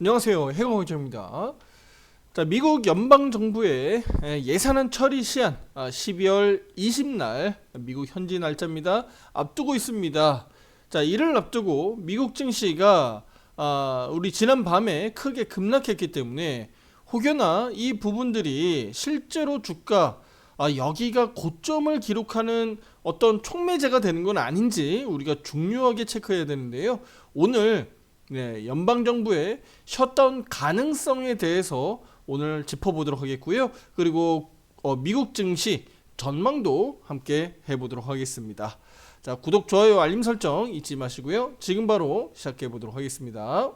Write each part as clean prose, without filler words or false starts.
안녕하세요. 해공호정입니다. 자, 미국 연방정부의 예산안 처리 시한 12월 20날 미국 현지 날짜입니다. 앞두고 있습니다. 자, 이를 앞두고 미국 증시가 우리 지난 밤에 크게 급락했기 때문에 혹여나 이 부분들이 실제로 주가 여기가 고점을 기록하는 어떤 촉매제가 되는 건 아닌지 우리가 중요하게 체크해야 되는데요. 오늘 연방정부의 셧다운 가능성에 대해서 오늘 짚어보도록 하겠고요. 그리고 미국 증시 전망도 함께 해보도록 하겠습니다. 자, 구독, 좋아요, 알림 설정 잊지 마시고요. 지금 바로 시작해 보도록 하겠습니다.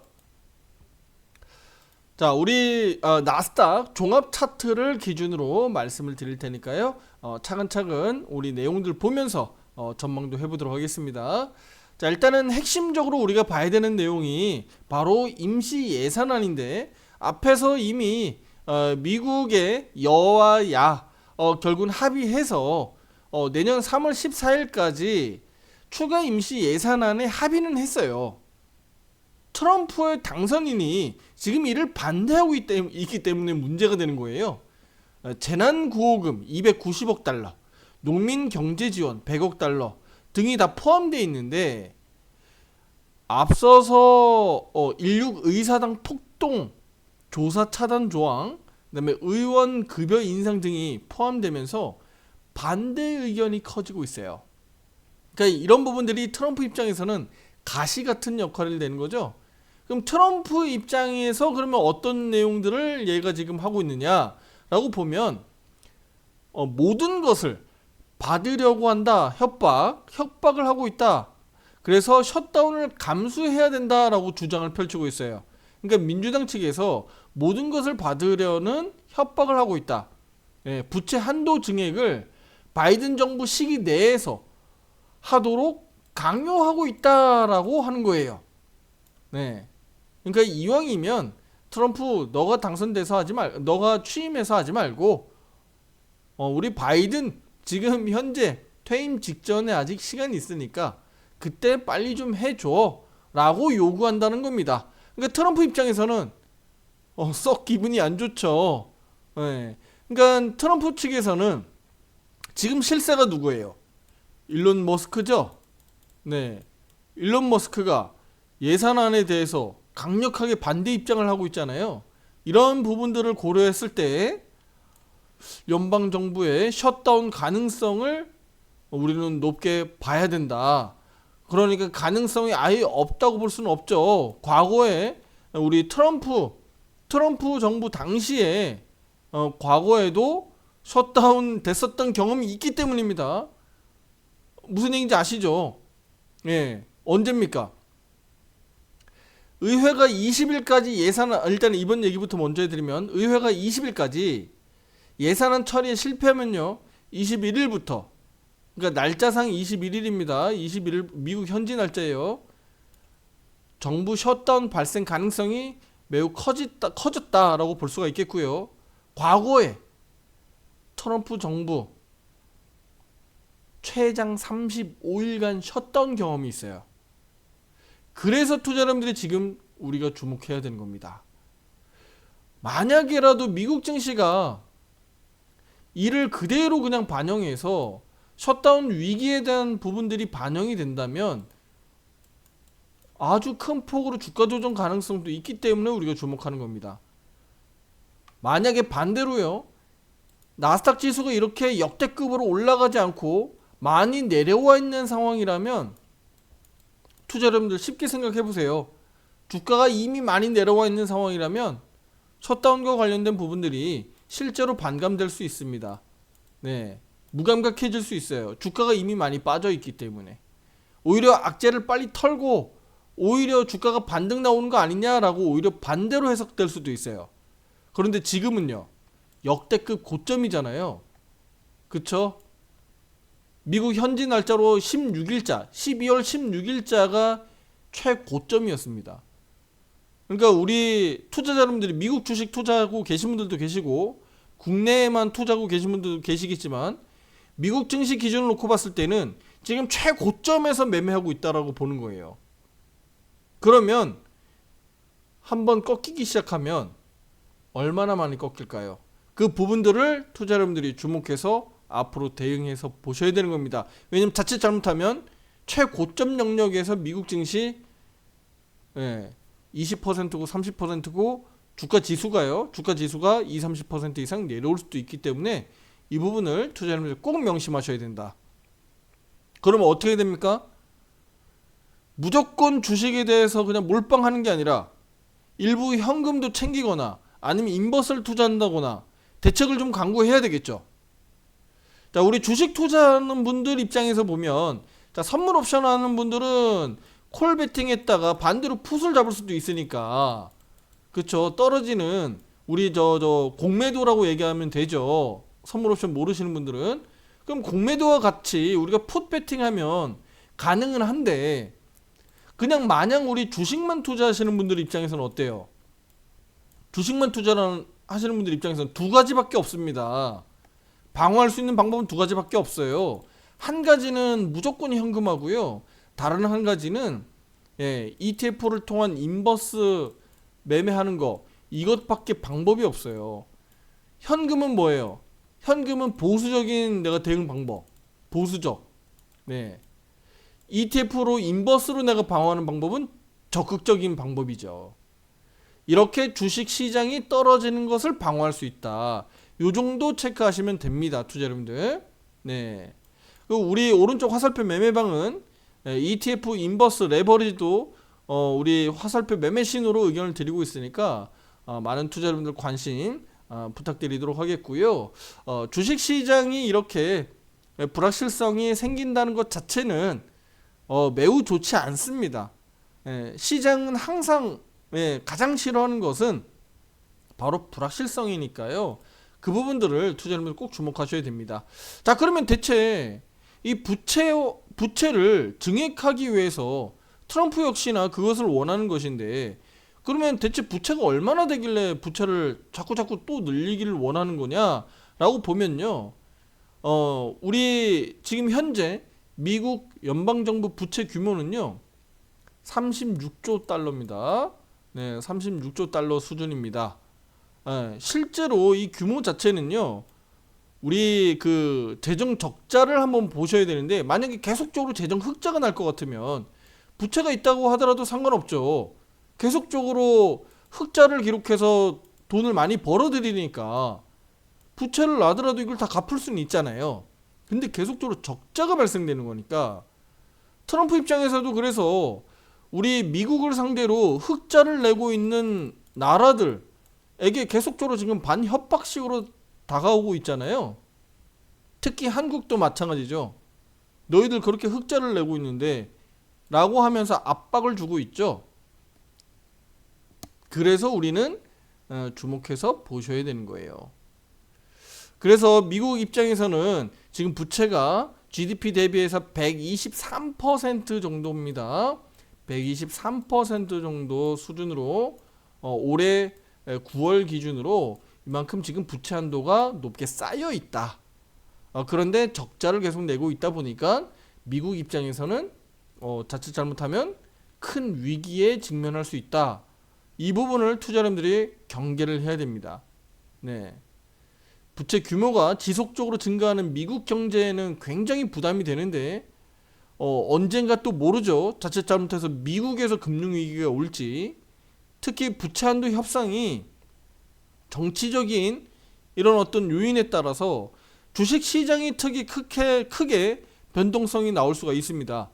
자, 우리 나스닥 종합 차트를 기준으로 말씀을 드릴 테니까요. 차근차근 우리 내용들 보면서 전망도 해보도록 하겠습니다. 자, 일단은 핵심적으로 우리가 봐야 되는 내용이 바로 임시 예산안인데, 앞에서 이미 미국의 여와 야 결국은 합의해서 내년 3월 14일까지 추가 임시 예산안에 합의는 했어요. 트럼프의 당선인이 지금 이를 반대하고 있기 때문에 문제가 되는 거예요. 재난구호금 290억 달러, 농민경제지원 100억 달러 등이 다 포함되어 있는데, 앞서서 16의사당 폭동 조사 차단 조항, 그다음에 의원 급여 인상 등이 포함되면서 반대 의견이 커지고 있어요. 그러니까 이런 부분들이 트럼프 입장에서는 가시 같은 역할을 내는 거죠. 그럼 트럼프 입장에서 그러면 어떤 내용들을 얘가 지금 하고 있느냐라고 보면 모든 것을 받으려고 한다, 협박을 하고 있다. 그래서 셧다운을 감수해야 된다라고 주장을 펼치고 있어요. 그러니까 민주당 측에서 모든 것을 받으려는 협박을 하고 있다. 부채 한도 증액을 바이든 정부 시기 내에서 하도록 강요하고 있다라고 하는 거예요. 그러니까 이왕이면 트럼프 너가 당선돼서 너가 취임해서 하지 말고 우리 바이든 지금 현재 퇴임 직전에 아직 시간이 있으니까 그때 빨리 좀 해줘 라고 요구한다는 겁니다. 그러니까 트럼프 입장에서는 썩 기분이 안 좋죠. 그러니까 트럼프 측에서는 지금 실세가 누구예요? 일론 머스크죠. 일론 머스크가 예산안에 대해서 강력하게 반대 입장을 하고 있잖아요. 이런 부분들을 고려했을 때 연방정부의 셧다운 가능성을 우리는 높게 봐야 된다. 그러니까 가능성이 아예 없다고 볼 수는 없죠. 과거에 우리 트럼프 정부 당시에 과거에도 셧다운 됐었던 경험이 있기 때문입니다. 무슨 얘기인지 아시죠? 언제입니까? 의회가 20일까지 일단 이번 얘기부터 먼저 해드리면, 의회가 20일까지 예산안 처리에 실패하면요, 21일부터, 그러니까 날짜상 21일입니다. 21일 미국 현지 날짜예요. 정부 셧다운 발생 가능성이 매우 커졌다라고 볼 수가 있겠고요. 과거에 트럼프 정부 최장 35일간 셧다운 경험이 있어요. 그래서 투자자분들이 지금 우리가 주목해야 되는 겁니다. 만약에라도 미국 증시가 이를 그대로 그냥 반영해서 셧다운 위기에 대한 부분들이 반영이 된다면 아주 큰 폭으로 주가 조정 가능성도 있기 때문에 우리가 주목하는 겁니다. 만약에 반대로요, 나스닥 지수가 이렇게 역대급으로 올라가지 않고 많이 내려와 있는 상황이라면, 투자 여러분들 쉽게 생각해 보세요. 주가가 이미 많이 내려와 있는 상황이라면 셧다운과 관련된 부분들이 실제로 반감될 수 있습니다. 무감각해질 수 있어요. 주가가 이미 많이 빠져 있기 때문에. 오히려 악재를 빨리 털고 오히려 주가가 반등 나오는 거 아니냐라고 오히려 반대로 해석될 수도 있어요. 그런데 지금은요, 역대급 고점이잖아요. 그쵸? 미국 현지 날짜로 12월 16일자가 최고점이었습니다. 그러니까 우리 투자자 여러분들이 미국 주식 투자하고 계신 분들도 계시고 국내에만 투자하고 계신 분들도 계시겠지만, 미국 증시 기준을 놓고 봤을 때는 지금 최고점에서 매매하고 있다라고 보는 거예요. 그러면 한번 꺾이기 시작하면 얼마나 많이 꺾일까요? 그 부분들을 투자 여러분들이 주목해서 앞으로 대응해서 보셔야 되는 겁니다. 왜냐면 자칫 잘못하면 최고점 영역에서 미국 증시 20%고 30%고 주가 지수가 20, 30% 이상 내려올 수도 있기 때문에 이 부분을 투자 여러분들 꼭 명심하셔야 된다. 그러면 어떻게 됩니까? 무조건 주식에 대해서 그냥 몰빵하는 게 아니라 일부 현금도 챙기거나 아니면 인버스를 투자한다거나 대책을 좀 강구해야 되겠죠. 자, 우리 주식 투자하는 분들 입장에서 보면, 자, 선물 옵션 하는 분들은 콜 베팅 했다가 반대로 풋을 잡을 수도 있으니까, 그쵸, 떨어지는 우리 공매도라고 얘기하면 되죠. 선물 옵션 모르시는 분들은. 그럼 공매도와 같이 우리가 풋 베팅하면 가능은 한데, 그냥 마냥 우리 주식만 투자하시는 분들 입장에서는 어때요? 주식만 투자하시는 분들 입장에서는 두 가지밖에 없습니다. 방어할 수 있는 방법은 두 가지밖에 없어요. 한 가지는 무조건 현금하고요. 다른 한 가지는 ETF를 통한 인버스 매매하는 거, 이것밖에 방법이 없어요. 현금은 뭐예요? 현금은 보수적인 내가 대응 방법. 보수적. ETF로 인버스로 내가 방어하는 방법은 적극적인 방법이죠. 이렇게 주식 시장이 떨어지는 것을 방어할 수 있다. 요 정도 체크하시면 됩니다, 투자 여러분들. 우리 오른쪽 화살표 매매방은 ETF 인버스 레버리지도 우리 화살표 매매 신호로 의견을 드리고 있으니까 많은 투자 여러분들 관심 부탁드리도록 하겠고요. 주식 시장이 이렇게 불확실성이 생긴다는 것 자체는 매우 좋지 않습니다. 시장은 항상 가장 싫어하는 것은 바로 불확실성이니까요. 그 부분들을 투자 여러분들 꼭 주목하셔야 됩니다. 자, 그러면 대체 이 부채를 증액하기 위해서 트럼프 역시나 그것을 원하는 것인데, 그러면 대체 부채가 얼마나 되길래 부채를 자꾸 또 늘리기를 원하는 거냐라고 보면요. 우리 지금 현재 미국 연방정부 부채 규모는요. 36조 달러입니다. 36조 달러 수준입니다. 실제로 이 규모 자체는요. 우리 그 재정 적자를 한번 보셔야 되는데, 만약에 계속적으로 재정 흑자가 날 것 같으면 부채가 있다고 하더라도 상관없죠. 계속적으로 흑자를 기록해서 돈을 많이 벌어들이니까 부채를 놔더라도 이걸 다 갚을 수는 있잖아요. 근데 계속적으로 적자가 발생되는 거니까 트럼프 입장에서도, 그래서 우리 미국을 상대로 흑자를 내고 있는 나라들에게 계속적으로 지금 반협박식으로 다가오고 있잖아요. 특히 한국도 마찬가지죠. 너희들 그렇게 흑자를 내고 있는데 라고 하면서 압박을 주고 있죠. 그래서 우리는 주목해서 보셔야 되는 거예요. 그래서 미국 입장에서는 지금 부채가 GDP 대비해서 123% 정도입니다. 123% 정도 수준으로 올해 9월 기준으로 이만큼 지금 부채 한도가 높게 쌓여 있다. 그런데 적자를 계속 내고 있다 보니까 미국 입장에서는 자칫 잘못하면 큰 위기에 직면할 수 있다. 이 부분을 투자자들이 경계를 해야 됩니다. 부채 규모가 지속적으로 증가하는 미국 경제에는 굉장히 부담이 되는데 언젠가 또 모르죠. 자칫 잘못해서 미국에서 금융위기가 올지. 특히 부채 한도 협상이 정치적인 이런 어떤 요인에 따라서 주식 시장이 특히 크게 변동성이 나올 수가 있습니다.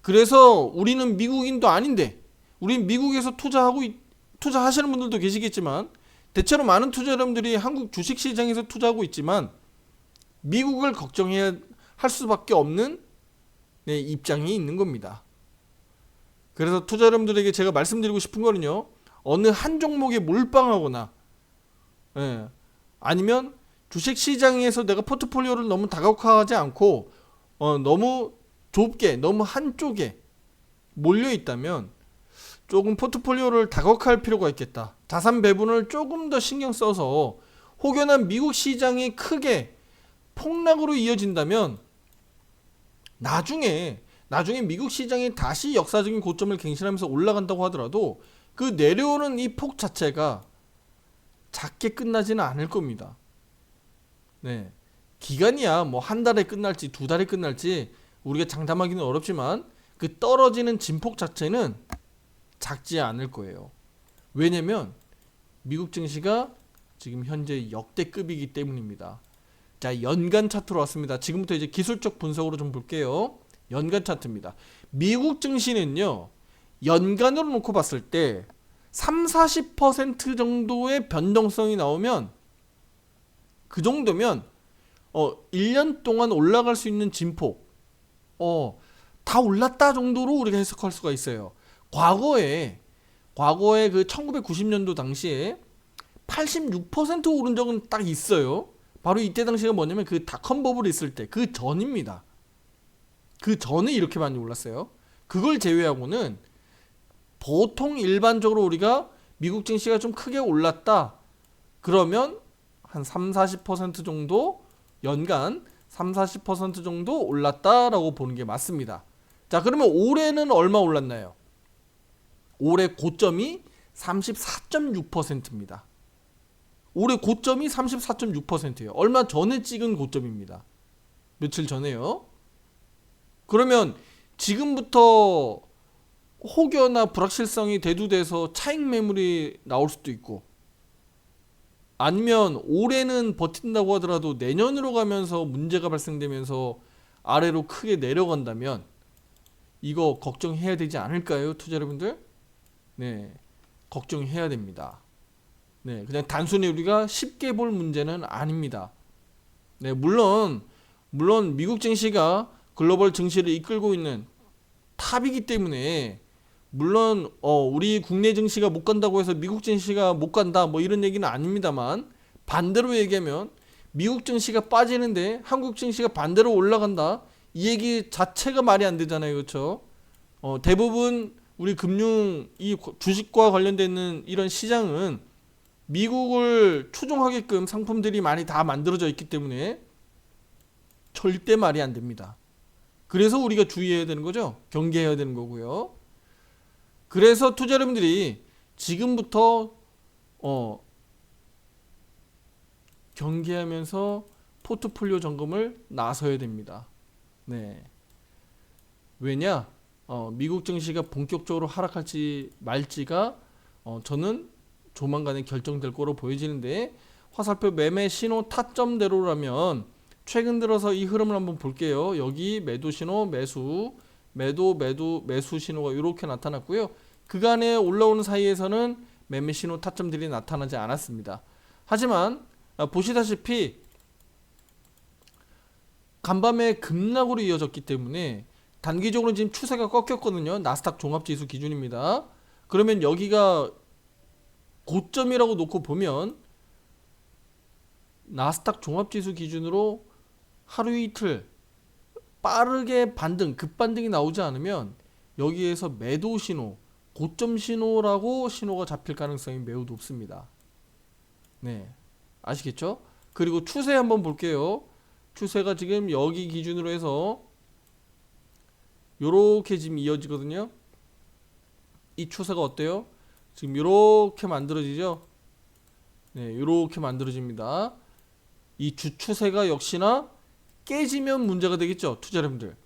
그래서 우리는 미국인도 아닌데, 우린 미국에서 투자하시는 분들도 계시겠지만, 대체로 많은 투자 여러분들이 한국 주식 시장에서 투자하고 있지만 미국을 걱정해야 할 수밖에 없는 입장이 있는 겁니다. 그래서 투자 여러분들에게 제가 말씀드리고 싶은 거는요, 어느 한 종목에 몰빵하거나 아니면 주식 시장에서 내가 포트폴리오를 너무 다각화하지 않고 너무 좁게, 너무 한쪽에 몰려 있다면 조금 포트폴리오를 다각화할 필요가 있겠다. 자산 배분을 조금 더 신경 써서 혹여나 미국 시장이 크게 폭락으로 이어진다면 나중에 미국 시장이 다시 역사적인 고점을 갱신하면서 올라간다고 하더라도 그 내려오는 이 폭 자체가 작게 끝나지는 않을 겁니다. 네. 기간이야 뭐 한 달에 끝날지 두 달에 끝날지 우리가 장담하기는 어렵지만 그 떨어지는 진폭 자체는 작지 않을 거예요. 왜냐면 미국 증시가 지금 현재 역대급이기 때문입니다. 자, 연간 차트로 왔습니다. 지금부터 이제 기술적 분석으로 좀 볼게요. 연간 차트입니다. 미국 증시는요, 연간으로 놓고 봤을 때 30-40% 정도의 변동성이 나오면, 그 정도면 1년 동안 올라갈 수 있는 진폭 다 올랐다 정도로 우리가 해석할 수가 있어요. 과거에 그 1990년도 당시에 86% 오른 적은 딱 있어요. 바로 이때 당시가 뭐냐면 그 닷컴 버블이 있을 때 그 전입니다. 그 전에 이렇게 많이 올랐어요. 그걸 제외하고는 보통 일반적으로 우리가 미국 증시가 좀 크게 올랐다 그러면 한 3-40% 정도 연간 3-40% 정도 올랐다라고 보는 게 맞습니다. 자, 그러면 올해는 얼마 올랐나요? 올해 고점이 34.6%입니다. 올해 고점이 34.6%예요. 얼마 전에 찍은 고점입니다. 며칠 전에요. 그러면 지금부터 혹여나 불확실성이 대두돼서 차익 매물이 나올 수도 있고, 아니면 올해는 버틴다고 하더라도 내년으로 가면서 문제가 발생되면서 아래로 크게 내려간다면 이거 걱정해야 되지 않을까요, 투자 여러분들? 네, 걱정해야 됩니다. 네, 그냥 단순히 우리가 쉽게 볼 문제는 아닙니다. 네, 물론 미국 증시가 글로벌 증시를 이끌고 있는 탑이기 때문에, 물론 우리 국내 증시가 못 간다고 해서 미국 증시가 못 간다 뭐 이런 얘기는 아닙니다만, 반대로 얘기하면 미국 증시가 빠지는데 한국 증시가 반대로 올라간다, 이 얘기 자체가 말이 안 되잖아요. 그렇죠? 대부분 우리 금융 이 주식과 관련돼 있는 이런 시장은 미국을 추종하게끔 상품들이 많이 다 만들어져 있기 때문에 절대 말이 안 됩니다. 그래서 우리가 주의해야 되는 거죠. 경계해야 되는 거고요. 그래서 투자 여러분들이 지금부터 경계하면서 포트폴리오 점검을 나서야 됩니다. 네. 왜냐? 미국 증시가 본격적으로 하락할지 말지가 저는 조만간에 결정될 거로 보여지는데, 화살표 매매 신호 타점대로라면 최근 들어서 이 흐름을 한번 볼게요. 여기 매도 신호, 매수 신호가 이렇게 나타났고요. 그간에 올라오는 사이에서는 매매 신호 타점들이 나타나지 않았습니다. 하지만 보시다시피 간밤에 급락으로 이어졌기 때문에 단기적으로 지금 추세가 꺾였거든요. 나스닥 종합지수 기준입니다. 그러면 여기가 고점이라고 놓고 보면 나스닥 종합지수 기준으로 하루 이틀 빠르게 반등, 급반등이 나오지 않으면 여기에서 매도 신호, 고점 신호라고 신호가 잡힐 가능성이 매우 높습니다. 네, 아시겠죠? 그리고 추세 한번 볼게요. 추세가 지금 여기 기준으로 해서 요렇게 지금 이어지거든요. 이 추세가 어때요? 지금 요렇게 만들어지죠? 네, 요렇게 만들어집니다. 이 주추세가 역시나 깨지면 문제가 되겠죠, 투자 여러분들.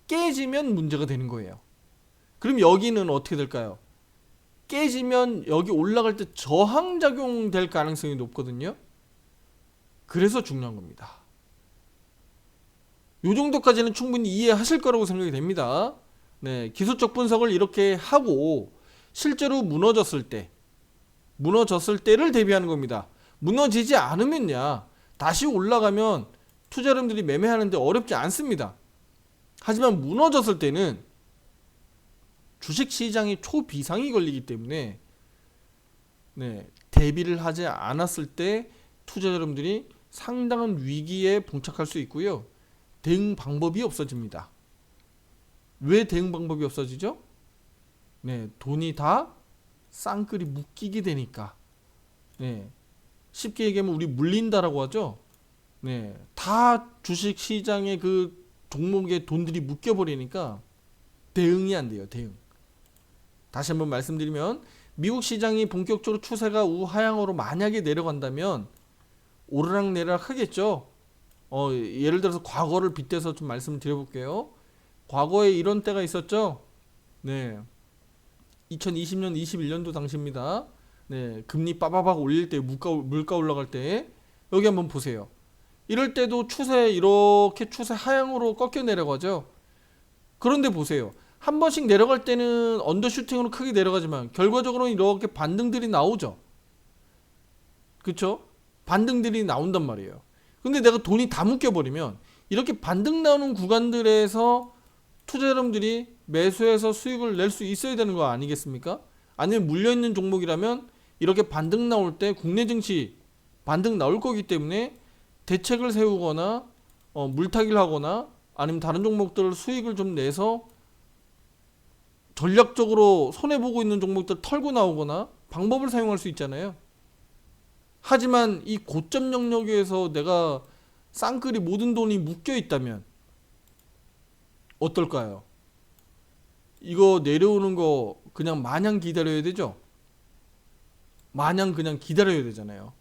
깨지면 문제가 되는 거예요. 그럼 여기는 어떻게 될까요? 깨지면 여기 올라갈 때 저항작용 될 가능성이 높거든요. 그래서 중요한 겁니다. 요 정도까지는 충분히 이해하실 거라고 생각이 됩니다. 네, 기술적 분석을 이렇게 하고 실제로 무너졌을 때를 대비하는 겁니다. 무너지지 않으면야 다시 올라가면 투자 여러분들이 매매하는데 어렵지 않습니다. 하지만 무너졌을 때는 주식시장이 초비상이 걸리기 때문에 대비를 하지 않았을 때 투자 여러분들이 상당한 위기에 봉착할 수 있고요. 대응 방법이 없어집니다. 왜 대응 방법이 없어지죠? 돈이 다 쌍끌이 묶이게 되니까. 쉽게 얘기하면 우리 물린다라고 하죠. 다 주식 시장의 그 종목에 돈들이 묶여버리니까 대응이 안 돼요. 대응. 다시 한번 말씀드리면 미국 시장이 본격적으로 추세가 우하향으로 만약에 내려간다면 오르락내리락 하겠죠. 예를 들어서 과거를 빗대서 좀 말씀을 드려볼게요. 과거에 이런 때가 있었죠. 네, 2020년, 21년도 당시입니다. 네, 금리 빠바박 올릴 때, 물가 올라갈 때 여기 한번 보세요. 이럴 때도 이렇게 추세 하향으로 꺾여 내려가죠. 그런데 보세요. 한 번씩 내려갈 때는 언더슈팅으로 크게 내려가지만 결과적으로는 이렇게 반등들이 나오죠. 그쵸? 반등들이 나온단 말이에요. 근데 내가 돈이 다 묶여버리면 이렇게 반등 나오는 구간들에서 투자 여러분들이 매수해서 수익을 낼 수 있어야 되는 거 아니겠습니까? 아니면 물려있는 종목이라면 이렇게 반등 나올 때 국내 증시 반등 나올 거기 때문에 대책을 세우거나 물타기를 하거나 아니면 다른 종목들 수익을 좀 내서 전략적으로 손해보고 있는 종목들 털고 나오거나 방법을 사용할 수 있잖아요. 하지만 이 고점 영역에서 내가 쌍끌이 모든 돈이 묶여 있다면 어떨까요? 이거 내려오는 거 그냥 마냥 기다려야 되죠? 마냥 그냥 기다려야 되잖아요.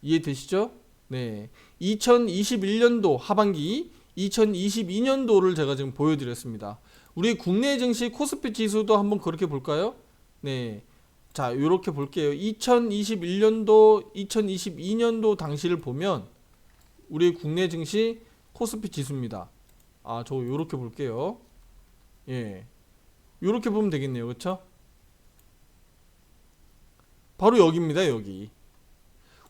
이해되시죠? 네. 2021년도 하반기, 2022년도를 제가 지금 보여드렸습니다. 우리 국내 증시 코스피 지수도 한번 그렇게 볼까요? 네. 자, 요렇게 볼게요. 2021년도, 2022년도 당시를 보면 우리 국내 증시 코스피 지수입니다. 저 요렇게 볼게요. 예. 요렇게 보면 되겠네요. 그쵸? 바로 여기입니다. 여기.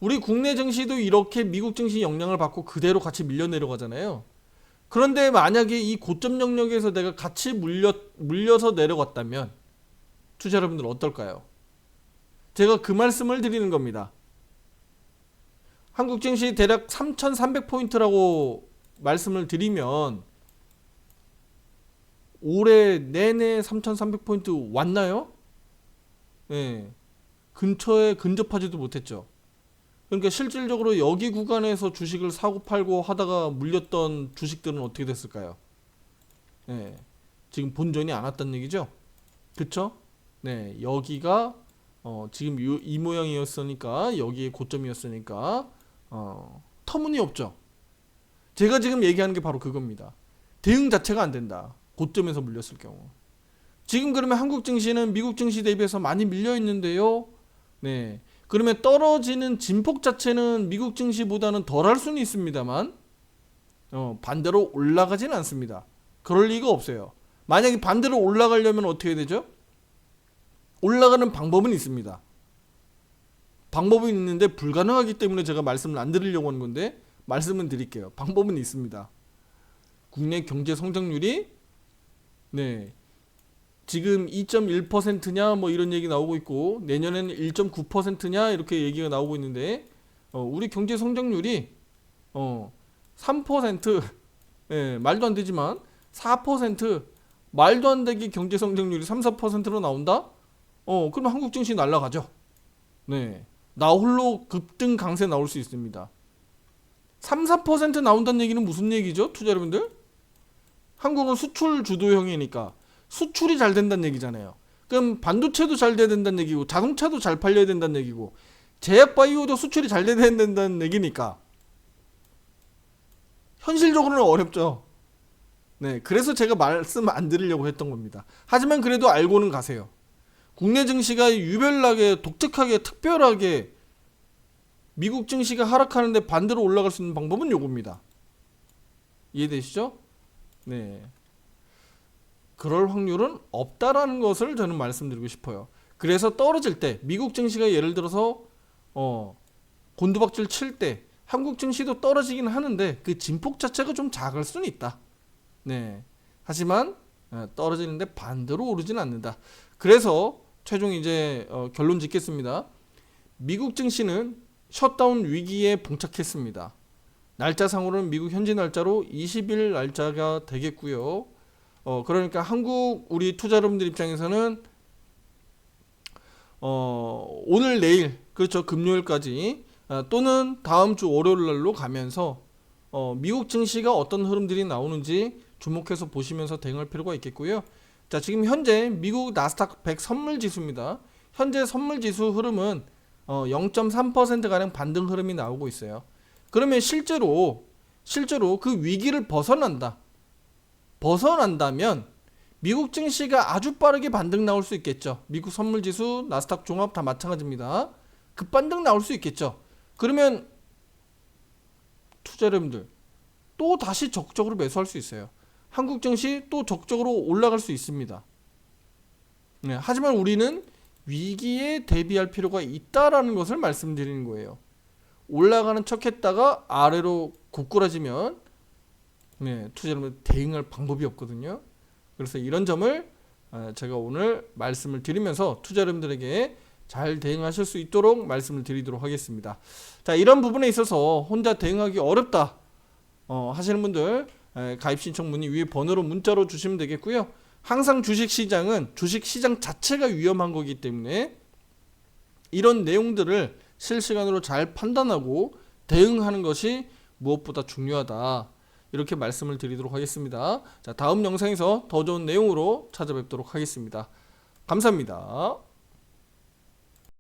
우리 국내 증시도 이렇게 미국 증시 영향을 받고 그대로 같이 밀려 내려가잖아요. 그런데 만약에 이 고점 영역에서 내가 같이 물려서 내려갔다면 투자 여러분들 어떨까요? 제가 그 말씀을 드리는 겁니다. 한국 증시 대략 3,300포인트라고 말씀을 드리면 올해 내내 3,300포인트 왔나요? 네. 근처에 근접하지도 못했죠. 그러니까 실질적으로 여기 구간에서 주식을 사고 팔고 하다가 물렸던 주식들은 어떻게 됐을까요? 네. 지금 본전이 안 왔다는 얘기죠? 그쵸? 네. 여기가 지금 이 모양이었으니까 여기에 고점이었으니까 터무니없죠. 제가 지금 얘기하는 게 바로 그겁니다. 대응 자체가 안 된다. 고점에서 물렸을 경우. 지금 그러면 한국 증시는 미국 증시 대비해서 많이 밀려 있는데요. 네. 그러면 떨어지는 진폭 자체는 미국 증시보다는 덜할 수는 있습니다만 반대로 올라가진 않습니다. 그럴 리가 없어요. 만약에 반대로 올라가려면 어떻게 해야 되죠? 올라가는 방법은 있습니다. 방법은 있는데 불가능하기 때문에 제가 말씀을 안 드리려고 하는 건데 말씀은 드릴게요. 방법은 있습니다. 국내 경제 성장률이 네, 지금 2.1%냐 뭐 이런 얘기 나오고 있고 내년에는 1.9%냐 이렇게 얘기가 나오고 있는데 우리 경제 성장률이 3% 예, 말도 안 되지만 4% 말도 안 되게 경제 성장률이 3, 4%로 나온다? 그럼 한국 증시 날아가죠. 네. 나 홀로 급등 강세 나올 수 있습니다. 3, 4% 나온다는 얘기는 무슨 얘기죠? 투자 여러분들? 한국은 수출 주도형이니까 수출이 잘 된다는 얘기잖아요. 그럼 반도체도 잘 돼야 된다는 얘기고 자동차도 잘 팔려야 된다는 얘기고 제약 바이오도 수출이 잘 돼야 된다는 얘기니까 현실적으로는 어렵죠. 네, 그래서 제가 말씀 안 드리려고 했던 겁니다. 하지만 그래도 알고는 가세요. 국내 증시가 유별나게 독특하게 특별하게 미국 증시가 하락하는데 반대로 올라갈 수 있는 방법은 요겁니다. 이해되시죠? 네. 그럴 확률은 없다라는 것을 저는 말씀드리고 싶어요. 그래서 떨어질 때 미국 증시가 예를 들어서 곤두박질 칠 때 한국 증시도 떨어지긴 하는데 그 진폭 자체가 좀 작을 수는 있다. 네. 하지만 떨어지는데 반대로 오르진 않는다. 그래서 최종 이제 결론 짓겠습니다. 미국 증시는 셧다운 위기에 봉착했습니다. 날짜상으로는 미국 현지 날짜로 20일 날짜가 되겠고요. 그러니까 한국 우리 투자 여러분들 입장에서는 오늘 내일 그렇죠 금요일까지 또는 다음 주 월요일 날로 가면서 미국 증시가 어떤 흐름들이 나오는지 주목해서 보시면서 대응할 필요가 있겠고요. 자, 지금 현재 미국 나스닥 100 선물 지수입니다. 현재 선물 지수 흐름은 0.3%가량 반등 흐름이 나오고 있어요. 그러면 실제로 그 위기를 벗어난다면 미국 증시가 아주 빠르게 반등 나올 수 있겠죠. 미국 선물 지수, 나스닥 종합 다 마찬가지입니다. 급반등 나올 수 있겠죠. 그러면 투자자분들 또 다시 적극적으로 매수할 수 있어요. 한국 증시 또 적극적으로 올라갈 수 있습니다. 네, 하지만 우리는 위기에 대비할 필요가 있다라는 것을 말씀드리는 거예요. 올라가는 척 했다가 아래로 고꾸라지면 투자자분들 대응할 방법이 없거든요. 그래서 이런 점을 제가 오늘 말씀을 드리면서 투자자분들에게 잘 대응하실 수 있도록 말씀을 드리도록 하겠습니다. 자, 이런 부분에 있어서 혼자 대응하기 어렵다 하시는 분들 가입 신청 문의 위에 번호로 문자로 주시면 되겠고요. 항상 주식시장은 주식시장 자체가 위험한 거기 때문에 이런 내용들을 실시간으로 잘 판단하고 대응하는 것이 무엇보다 중요하다. 이렇게 말씀을 드리도록 하겠습니다. 자, 다음 영상에서 더 좋은 내용으로 찾아뵙도록 하겠습니다. 감사합니다.